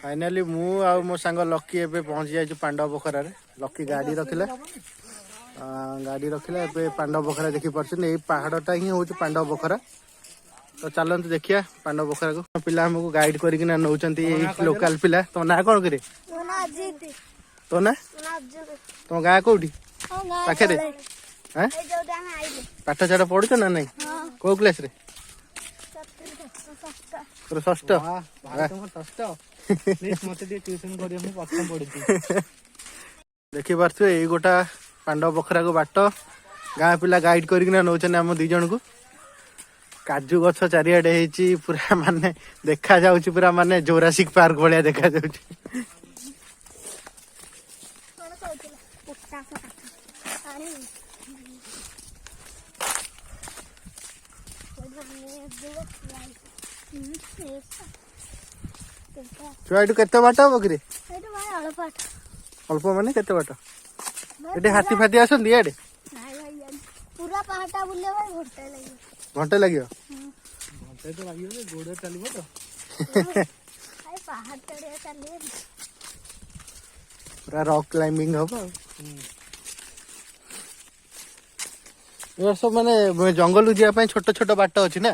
Finally मु आ मो सांग लकी एबे पहुंची जाइछु पांडव बखरा रे। लकी गाड़ी रखिला गाड़ी रखिला एबे पांडव बखरा देखि परछन। एई पहाड़टा ही होछ पांडव बखरा। तो चलंतु देखिया पांडव बखरा को। पिला हमको गाइड करिकिना नौचंती लोकल पिला। तो ना कोन करे तो ना तो गा कोठी पाखे रे हैं पाठ छाड़ पढुछ ना नहीं को क्लास रे तोर षष्ठ देखी पार्थ यही गोटा पांडव बखरा को बाट गाँ पिला गाइड करना नौचन आम दी जन को। काजू गछ चारिआडे होती पूरा माने देखा जाउची पूरा माने जोरासिक पार्क भाया देखा जाउची। छुआ केते बाट हम कि अल्प माने केते बाट एटे हाथी फाती आसन दियाडे पूरा पहाटा बुले भाई घंटे लगियो घंटे तो लगियो रे गोड़े चलिबो तो भाई पहाड़ चढ़िया चलिए पूरा रॉक क्लाइंबिंग हो। ये सब माने जंगल जिया पई छोट छोट बाट अछि ना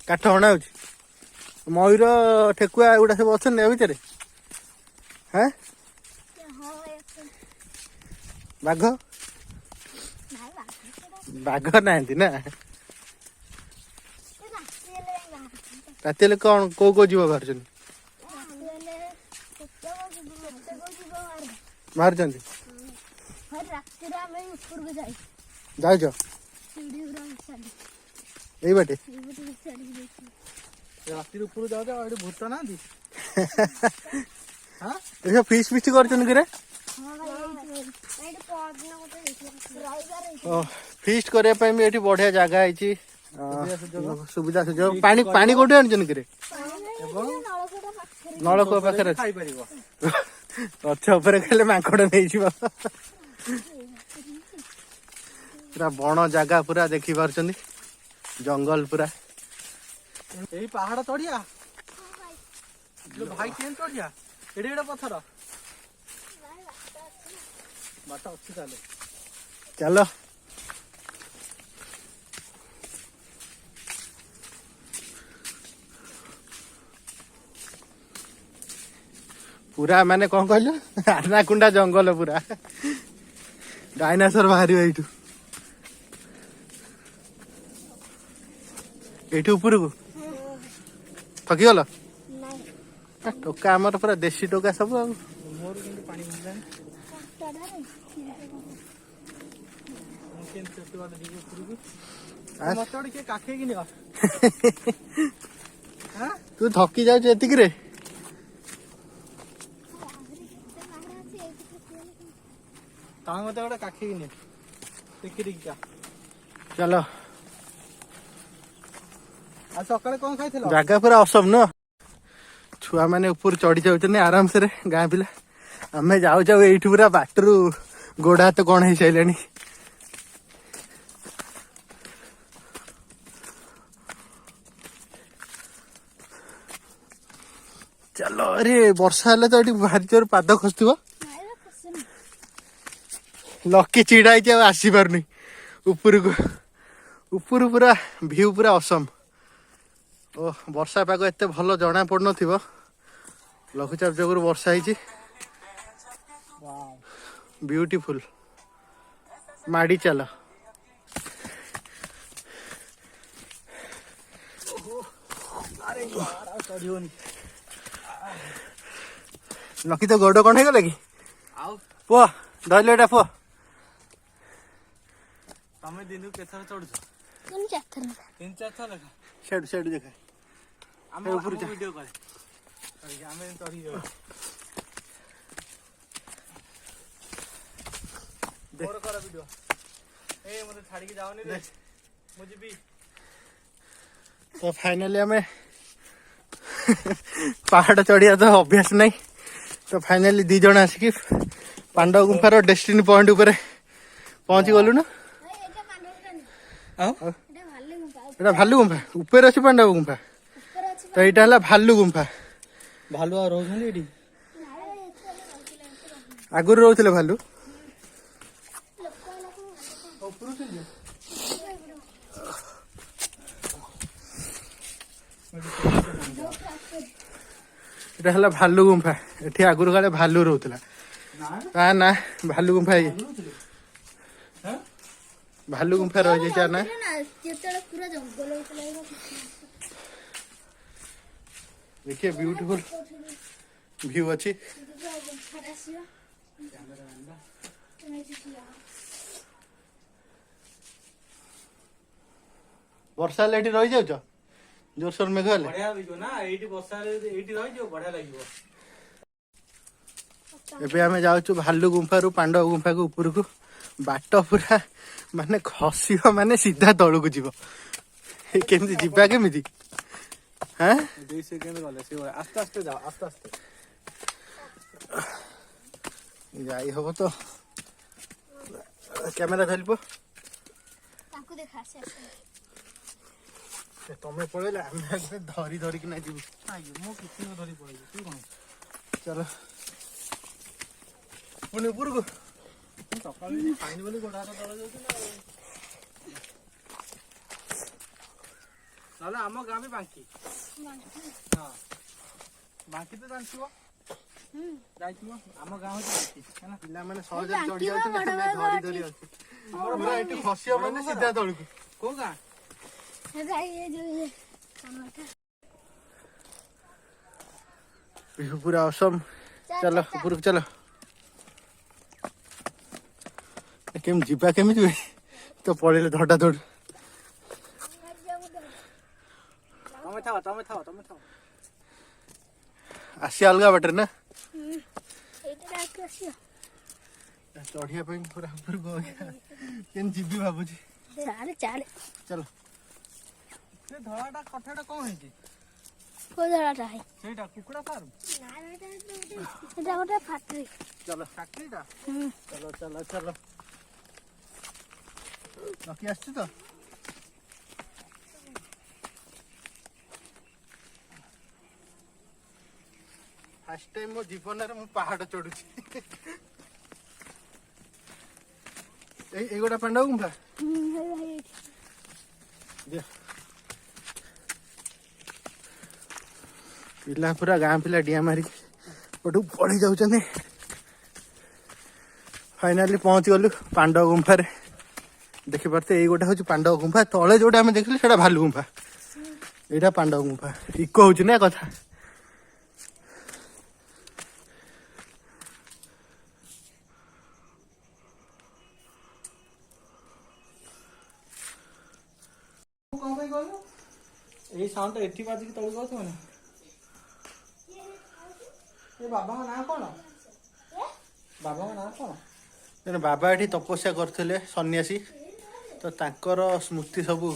काठ हणा होछि मयूर ठेकुआ एगुड़ा सब अछन ने भितर हैं बाघ बाघ नांती ना राति कौन को जीव बाहर बाहर जाऊ यही बाटे राति ऊपर जाओ भूत ना फिस्ट फिस्ट कर फिस्ट करने भी ये बढ़िया जगह है सुविधा सुझाव पानी पानी कौटे आन कि नलकूप पाखे अच्छा उपर खेले माकड़ नहीं पूरा बण जगह पूरा देखी पार्टी जंगल पूरा यही पहाड़ चढ़िया भाई केन चढ़िया एडे एडे पत्थर बाट अच्छी चले चलो पूरा माने कौन कहल आनाकुंडा जंगल पूरा डायनासोर बाहर एठू एठू ऊपर को थकी गल टोका आमर पूरा देशी टोका सब तू थकी जाऊ एतिक रे मत गोटे काखी चलो आज सकाଳେ कौन खाई जगह पूरा असम न छुआ मैंने ऊपर चढ़ी जाऊँ आराम से गाँ पिला आम जाऊ जाऊ ये पूरा बाटरू गोड़ हाथ कौन हो सारे चलो अरे वर्षा हेल्ले तो ये भारी जोर पाद खसुव लकी चिड़ा आसी पारनी ऊपर को ऊपर पूरा भ्यू पूरा असम ओ वर्षा पाग एत भल जना पड़ न लघुचाप जगह वर्षा है ब्यूटीफुल माड़ी चल लकी तो गोड़ कौन है कि पुआ धरले पुआ तमें दिन के चढ़ुच तीन चार थर लेखा शेड शेड देखा हम ऊपर वीडियो करे आमे चढ़ी जाओ और कर वीडियो ए मते छाड़ी के जाओनी रे मुझे भी तो फाइनली हमें पहाड़ चढ़िया तो अभ्यास नहीं तो फाइनली दी जण आसिक पांडव गुंफार डेस्टिनी पॉइंट ऊपर पहुंची गलु ना एटा भालू गुंफा ऊपर अच्छे पांडव गुंफा तो यहाँ है भालू गुंफा भालू आ रोज एटी आगुरी रोते भालू এটা হল ভালু গুম্ফা এটি আগুর কালে ভালু রହୁଥିଲା না না ভালু গুম্ফা ভালু গুম্ফা রয়ে যাইছে না देखिए ब्यूटीफुल व्यू अच्छी वर्षा ले रही जाऊच जोरसोर मेघ हेले एबे आमे जाउछु भालू गुंफा रु पांडव गुंफा को ऊपर को बाट पूरा माने खसियो माने सीधा तळु को जीवो केमती जिबा केमिति हां 2 सेकंड गले से आस्ते आस्ते जाओ आस्ते आस्ते जाई हबो तो कैमरा धरिपो ताको देखा से तमे पळेला आमे धरी धरी कि ना जीव मो किछि न धरी पड़े तू कोन चलो पुणे ऊपर को सकाळी पानी बोली गोडा तळ जाउछ ना ना आम गाँ में बांकी हाँ बांकी तो जानथिबो जाइथिबो आम गाँ में बांकी हैना पिला माने सहज चढ़ी जाउछ ना धरी धरी अछि पूरा एटी खसियो माने सीधा तळु को को गाँ ये जो टमाटर पूरा औसम चलो ऊपर को चलो केम जीवा केमी जुए तो पड़ेले धडा धड तमे थाओ आसी अलगा बाटर ना एटा आकसियो चढ़िया पे पूरा ऊपर को केन जीबी बाबूजी चाले चाले चलो से धड़ाटा कठाटा कोन हेची को जराटा है सेटा कुकुड़ा फार्म ना एटा गोटे फैक्ट्री चलो फैक्ट्रीटा चलो चलो चलो बाकी आछी तो फर्स्ट टाइम मो जीवन रे मु पहाड़ चढ़ुची ए गोटा पांडव गुंफा पिला पूरा गाँ पिला डिया मारी गोटू पड़ी जाऊँ फाइनाली पहुंच गलु पांडव गुंफा रे देखी पारते ये गोटा हूँ पांडव गुंफा तले जोटा आम देखिले सेटा भालू गुंफा यहाँ पांडव गुंफा इको हूँ ना कथा ए साउंड एठी बाजी की तळु गथो ना ए बाबा ना कोन बाबा ना कोन तेना बाबा एठी तपस्या करथिले सन्यासी तो तांकर स्मृति सबू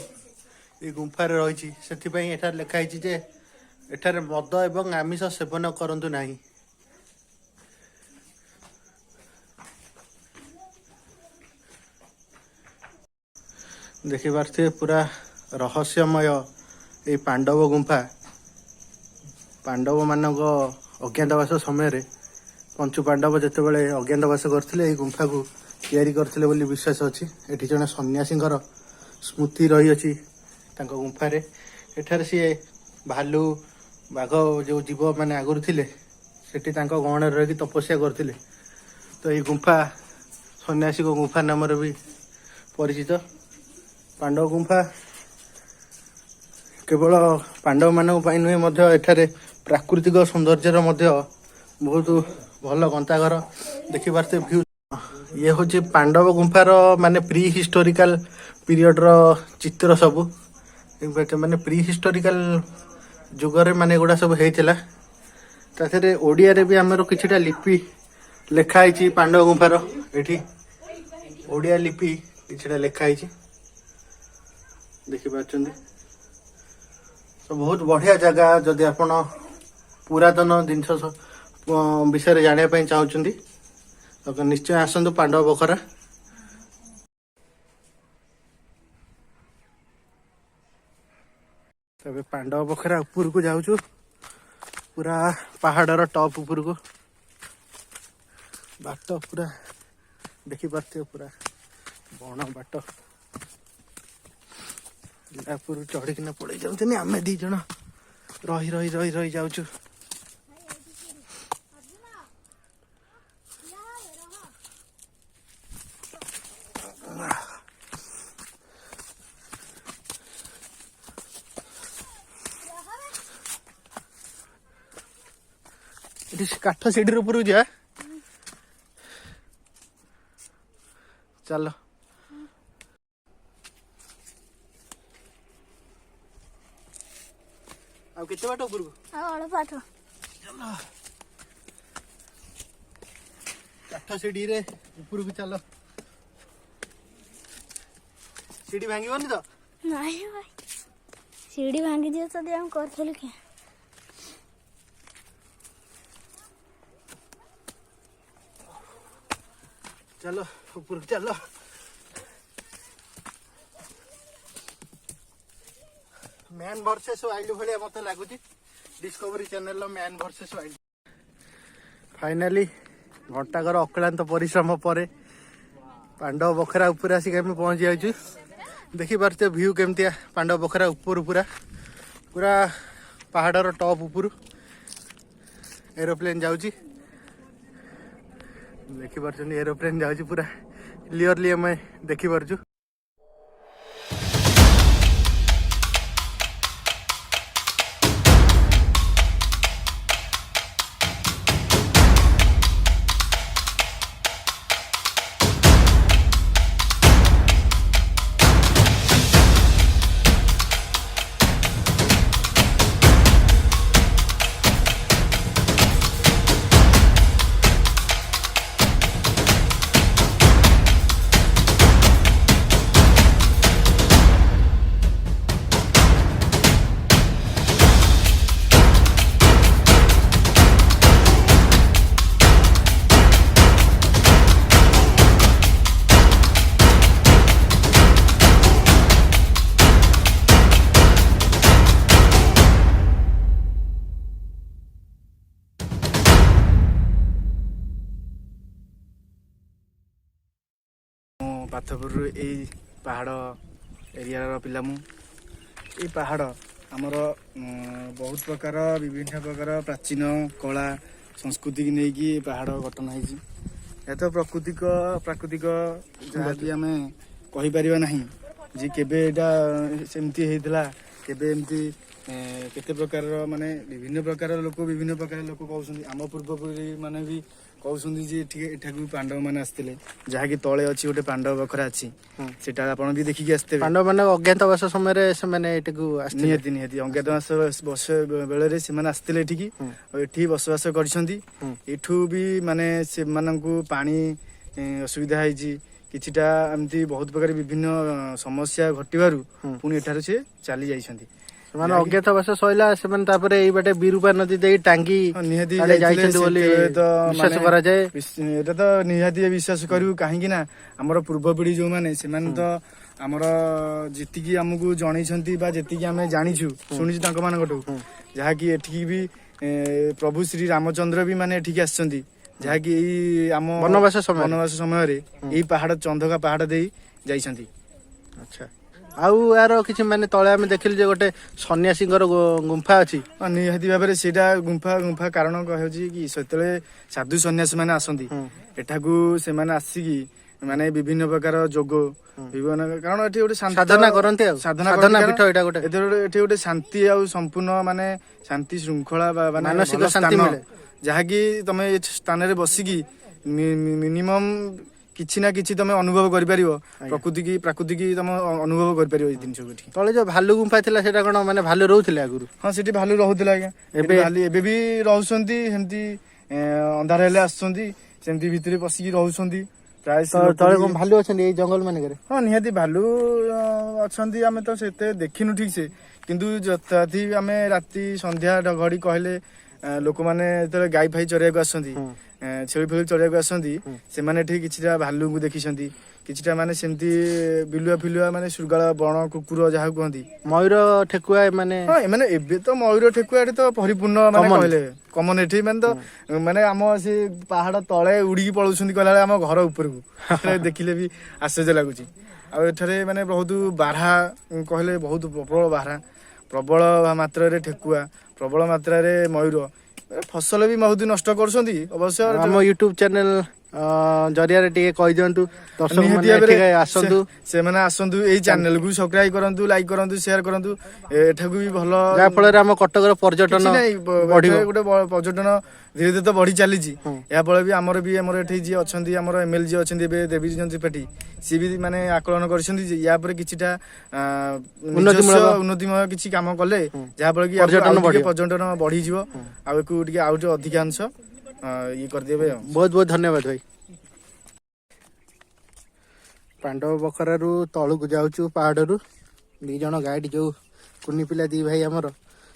ये गुंफार रही से एठार लिखाई जे एठार मद एवं आमिष सेवन करंतु नाही देखि पारथे पूरा रहस्यमय ये पांडव गुंफा पांडव मानक अज्ञातवास समय रे पंचु पांडव जितेबाला अज्ञातवास करते गुंफा को तैयारी करते विश्वास अच्छी एटी जड़े सन्यासी स्मृति रही अच्छी गुंफार एठार सी भालु बाघ जो जीव मैंने आगुरी थे सेठी गहण रही तपस्या करते तो ये गुंफा सन्यासी को गुंफा नाम भी परिचित पांडव गुंफा केवल पांडव मानक नुहे एठारे प्राकृतिक सौंदर्यर बहुत भल गंताघर देखी पारते व्यू ये हूँ पांडव गुंफार माने प्री हिस्टोरिकल पीरियड रो चित्र सबू माने प्री हिस्टोरिकल जुगरे माने एगुड़ा सब होता ताथे ओडिया रे भी आमर किछिटा लिपि लेखाई पांडव गुंफार एठी ओडिया लिपि किछिटा लेखाई देखी पार्छन्ती तो बहुत बढ़िया जगह जदि आपण पुरातन जिनस विषय जानापी चाहते तो निश्चय आसतु पांडव बखरा ଏବେ ପାଣ୍ଡବ ବଖରା ଉପରକୁ ଯାଉଛୁ, ପୁରା ପାହାଡର ଟପ୍ ଉପରକୁ। ବାଟ ପୁରା ଦେଖିପାରୁଥିବ, ପୁରା ବଣ ବାଟ। ଉପରକୁ ଚଢିକିନା ପଳେଇ ଯାଉଛନ୍ତି, ଆମେ 2 ଜଣ ରହି ରହି ରହି ରହି ଯାଉଛୁ। ଏଠି କାଠ ସିଡିର ଉପରକୁ ଯିବା, ଚାଲ। ଆଉ କେତେ ବାଟ ଉପରକୁ? ଆଉ ଅଳ୍ପ ବାଟ। ଚାଲ, କାଠ ସିଡିରେ ଉପରକୁ ଚାଲ। ସିଡି ଭାଙ୍ଗିବନି ତ? ନାଇଁ ଭାଇ, ସିଡି ଭାଙ୍ଗିଯିବ ଯଦି ଆମେ କରିଥିଲୁ କି? ଚାଲ ଉପରକୁ ଚାଲ। ମ୍ୟାନ୍ ଭର୍ସେସ୍ ୱାଇଲ୍ଡ ଭଳିଆ ମତେ ଲାଗୁଛି, ଡିସ୍କଭରି ଚ୍ୟାନେଲର ମ୍ୟାନ୍ ଭର୍ସେସ୍ ୱାଇଲ୍ଡ। ଫାଇନାଲି ଘଣ୍ଟାକର ଅକ୍ଳାନ୍ତ ପରିଶ୍ରମ ପରେ ପାଣ୍ଡବ ବଖରା ଉପରେ ଆସିକି ଆମେ ପହଞ୍ଚି ଯାଇଛୁ। ଦେଖିପାରୁଥିବେ ଭ୍ୟୁ କେମିତିଆ ପାଣ୍ଡବ ବଖରା ଉପରୁ, ପୁରା ପୁରା ପାହାଡର ଟପ୍ ଉପରୁ ଏରୋପ୍ଲେନ୍ ଯାଉଛି। ଦେଖିପାରୁଛନ୍ତି ଏରୋପ୍ଲେନ୍ ଯାଉଛି, ପୁରା କ୍ଲିୟରଲି ଆମେ ଦେଖିପାରୁଛୁ। ପାଥପୁରରୁ ଏଇ ପାହାଡ଼ ଏରିଆର ପିଲା ମୁଁ। ଏଇ ପାହାଡ଼ ଆମର ବହୁତ ପ୍ରକାର ବିଭିନ୍ନ ପ୍ରକାର ପ୍ରାଚୀନ କଳା ସଂସ୍କୃତିକି ନେଇକି ପାହାଡ଼ ଗଠନ ହେଇଛି। ଏହା ତ ପ୍ରାକୃତିକ ଯାହାକି ଆମେ କହିପାରିବା ନାହିଁ ଯେ କେବେ ଏଇଟା ସେମିତି ହେଇଥିଲା, କେବେ ଏମିତି କେତେ ପ୍ରକାରର ମାନେ ବିଭିନ୍ନ ପ୍ରକାର ଲୋକ କହୁଛନ୍ତି। ଆମ ପୂର୍ବପୁରୀ ମାନେ ବି କହୁଛନ୍ତି ଯେ ଏଠାକୁ ପାଣ୍ଡବ ମାନେ ଆସିଥିଲେ, ଯାହାକି ତଳେ ଅଛି ଗୋଟେ ପାଣ୍ଡବ ବଖରା ଅଛି, ସେଟା ଆପଣ ବି ଦେଖିକି ଆସିଥିବେ। ପାଣ୍ଡବ ମାନେ ଅଜ୍ଞାତବାସ ସମୟରେ ସେମାନେ ଏଠାକୁ ଆସିଥିଲେ। ନିହାତି ଅଜ୍ଞାତବାସ ବେଳରେ ସେମାନେ ଆସିଥିଲେ ଏଠିକି, ଆଉ ଏଠି ବସବାସ କରିଛନ୍ତି। ଏଠୁ ବି ମାନେ ସେମାନଙ୍କୁ ପାଣି ଅସୁବିଧା ହେଇଛି, କିଛିଟା ଏମିତି ବହୁତ ପ୍ରକାର ବିଭିନ୍ନ ସମସ୍ୟା ଘଟିବାରୁ ପୁଣି ଏଠାରୁ ସେ ଚାଲି ଯାଇଛନ୍ତି। ସେମାନେ ଅଜ୍ଞାତବାସ ସଇଲା, ସେମାନେ ତାପରେ ଏଇ ବାଟେ ବିରୁପା ନଦୀ ଦେଇ ଟାଙ୍ଗି ନିହାତି ଯାଇଛନ୍ତି ବୋଲି ବିଶ୍ୱାସ କରାଯାଏ। ଏଟା ତ ନିହାତି ବିଶ୍ୱାସ କରିବୁ, କାହିଁକି ନା ଆମର ପୂର୍ବ ପିଢି ଯୋଉମାନେ, ସେମାନେ ତ ଆମର ଯେତିକି ଆମକୁ ଜଣେଇଛନ୍ତି ବା ଯେତିକି ଆମେ ଜାଣିଛୁ ଶୁଣିଛୁ ତାଙ୍କ ମାନଙ୍କଠୁ, ଯାହାକି ଏଠିକି ବି ପ୍ରଭୁ ଶ୍ରୀ ରାମଚନ୍ଦ୍ର ବି ମାନେ ଏଠିକି ଆସିଛନ୍ତି, ଯାହାକି ଏଇ ଆମ ବନବାସ ସମୟରେ ଏଇ ପାହାଡ ଚନ୍ଦକା ପାହାଡ ଦେଇ ଯାଇଛନ୍ତି। ଆଚ୍ଛା, ଆଉ ଏହାର କିଛି ମାନେ ତଳେ ଆମେ ଦେଖିଲୁ ଯେ ଗୋଟେ ସନ୍ନ୍ୟାସୀଙ୍କର ଗୁମ୍ଫା ଅଛି। ନିହାତି ଭାବରେ ସେଇଟା ଗୁମ୍ଫା କାରଣ ହେଉଛି କି ସେତେବେଳେ ସାଧୁ ସନ୍ନ୍ୟାସୀ ମାନେ ଆସନ୍ତି ଏଠାକୁ, ସେମାନେ ଆସିକି ମାନେ ବିଭିନ୍ନ ପ୍ରକାର ଯୋଗ କାରଣ ଏଠି ଗୋଟେ ସାଧନା କରନ୍ତି, ଆଉ ସାଧନା ପୀଠ ଏଇଟା ଗୋଟେ। ଏଠି ଗୋଟେ ଶାନ୍ତି ଆଉ ସମ୍ପୂର୍ଣ୍ଣ ମାନେ ଶାନ୍ତି ଶୃଙ୍ଖଳା ବା ମାନସିକ ଶାନ୍ତି ମିଳେ, ଯାହାକି ତମେ ଏ ସ୍ଥାନରେ ବସିକି ମିନିମମ୍ କିଛି ନା କିଛି ତମେ ଅନୁଭବ କରିପାରିବ, ପ୍ରାକୃତିକି ତମେ ଅନୁଭବ କରିପାରିବ ଏଇ ଜିନିଷକୁ। ଏଠି ତଳେ ଯୋଉ ଭାଲୁ ଗୁମ୍ଫା ଥିଲା, ସେଟା କଣ ମାନେ ଭାଲୁ ରହୁଥିଲେ ଆଗରୁ? ହଁ, ସେଠି ଭାଲୁ ରହୁଥିଲା ଆଜ୍ଞା। ଏବେ ବି ରହୁଛନ୍ତି, ସେମିତି ଅନ୍ଧାର ହେଲେ ଆସୁଛନ୍ତି, ସେମିତି ଭିତରେ ପଶିକି ରହୁଛନ୍ତି। ପ୍ରାୟ ତଳେ କଣ ଭାଲୁ ଅଛନ୍ତି ଏଇ ଜଙ୍ଗଲ ମାନଙ୍କରେ? ହଁ, ନିହାତି ଭାଲୁ ଅଛନ୍ତି, ଆମେ ତ ସେତେ ଦେଖିନୁ ଠିକ ସେ, କିନ୍ତୁ ଯଥାଥି ଆମେ ରାତି ସନ୍ଧ୍ୟା ଘଡି କହିଲେ ଲୋକମାନେ ଯେତେବେଳେ ଗାଈ ଫାଇ ଚରେଇବାକୁ ଆସନ୍ତି, ଛେଳି ଫେଳି ଚଳିବାକୁ ଆସନ୍ତି ସେମାନେ ଏଠି କିଛିଟା ଭାଲୁଙ୍କୁ ଦେଖିଛନ୍ତି, କିଛିଟା ମାନେ ସେମିତି ବିଲୁଆ ଫିଲୁଆ ମାନେ ଶୃଗାଳ ବଣ କୁକୁର ଯାହା କୁହନ୍ତି, ମୟୂର ଠେକୁଆ ମାନେ ହଁ ଏମାନେ ଏବେ ତ ମୟୂର ଠେକୁଆ ଏଠି ତ ପରିପୂର୍ଣ୍ଣ ମାନେ କହିଲେ କମନ ଏଠି ମାନେ ତ ମାନେ ଆମ ସେ ପାହାଡ ତଳେ ଉଡିକି ପଳଉଛନ୍ତି କହିଲା ବେଳେ ଆମ ଘର ଉପରକୁ ଦେଖିଲେ ବି ଆଶ୍ଚର୍ଯ୍ୟ ଲାଗୁଛି। ଆଉ ଏଠାରେ ମାନେ ବହୁତ ବାରହା କହିଲେ ବହୁତ ପ୍ରବଳ ବାରହା, ପ୍ରବଳ ମାତ୍ରାରେ ଠେକୁଆ, ପ୍ରବଳ ମାତ୍ରାରେ ମୟୂର, ଫସଲ ବି ବହୁତ ନଷ୍ଟ କରୁଛନ୍ତି ଅବଶ୍ୟ। ଆମ ୟୁଟ୍ୟୁବ ଚ୍ୟାନେଲ ଜରିଆରେ ଟିକେ କହିଦିଅନ୍ତୁ ଦର୍ଶକ ନିହାତି ମାନେ ଭାବରେ ଏଠିକି ଆସନ୍ତୁ, ସେମାନେ ଆସନ୍ତୁ, ଏଇ ଚ୍ୟାନେଲକୁ ସବସ୍କ୍ରାଇବ କରନ୍ତୁ, ଲାଇକ୍ କରନ୍ତୁ, ସେୟାର କରନ୍ତୁ, ଏଠାକୁ ବି ଭଲ ଯାହା ଫଳରେ ଆମ କଟକର ପର୍ଯ୍ୟଟନ କିଛି ନାହିଁ ବଢିବ। ଏଠାରେ ଗୋଟେ ପର୍ଯ୍ୟଟନ ଧୀରେ ଧୀରେ ତ ବଢି ଚାଲିଛି। ଏହା ଫଳରେ ବି ଆମର ଏଠି ଯିଏ ଅଛନ୍ତି ଆମର ଏମଏଲଏ ଯିଏ ଅଛନ୍ତି ଏବେ ଦେବୀଚନ୍ଦ୍ର ତ୍ରିପାଠୀ, ସିଏ ବି ମାନେ ଆକଳନ କରିଛନ୍ତି ଯେ ୟା ପରେ କିଛିଟା ନିଜସ୍ୱ ଉନ୍ନତିମୟ କିଛି କାମ କଲେ ଯାହା ଫଳରେ କି ପର୍ଯ୍ୟଟନ ବଢିଯିବ, ଆଉ ଏକୁ ଟିକେ ଆଉ ଟିକେ ଅଧିକାଂଶ ଇଏ କରିଦେବେ ଆଉ। ବହୁତ ବହୁତ ଧନ୍ୟବାଦ ଭାଇ। ପାଣ୍ଡବ ବଖରାରୁ ତଳକୁ ଯାଉଛୁ ପାହାଡରୁ, 2 ଜଣ ଗାଇଡ ଯୋଉ କୁନି ପିଲା 2 ଭାଇ ଆମର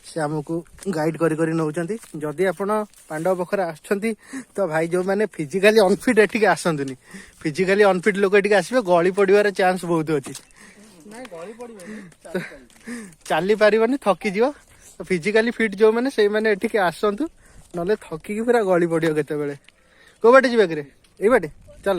ସେ ଆମକୁ ଗାଇଡ କରି କରି ନଉଛନ୍ତି। ଯଦି ଆପଣ ପାଣ୍ଡବ ବଖରା ଆସୁଛନ୍ତି ତ ଭାଇ ଯୋଉମାନେ ଫିଜିକାଲି ଅନଫିଟ ଏଠିକି ଆସନ୍ତୁନି, ଫିଜିକାଲି ଅନଫିଟ ଲୋକ ଏଠିକି ଆସିବେ, ଗଳି ପଡିବାର ଚାନ୍ସ ବହୁତ ଅଛି। ଚାଲି ପାରିବନି, ଥକିଯିବ। ଫିଜିକାଲି ଫିଟ୍ ଯୋଉମାନେ ସେଇମାନେ ଏଠିକି ଆସନ୍ତୁ, ନହେଲେ ଥକିକି ପୁରା ଗଳି ପଡିବ କେତେବେଳେ। କୋଉ ବାଟେ ଯିବା କିରେ? ଏଇ ବାଟେ ଚାଲ।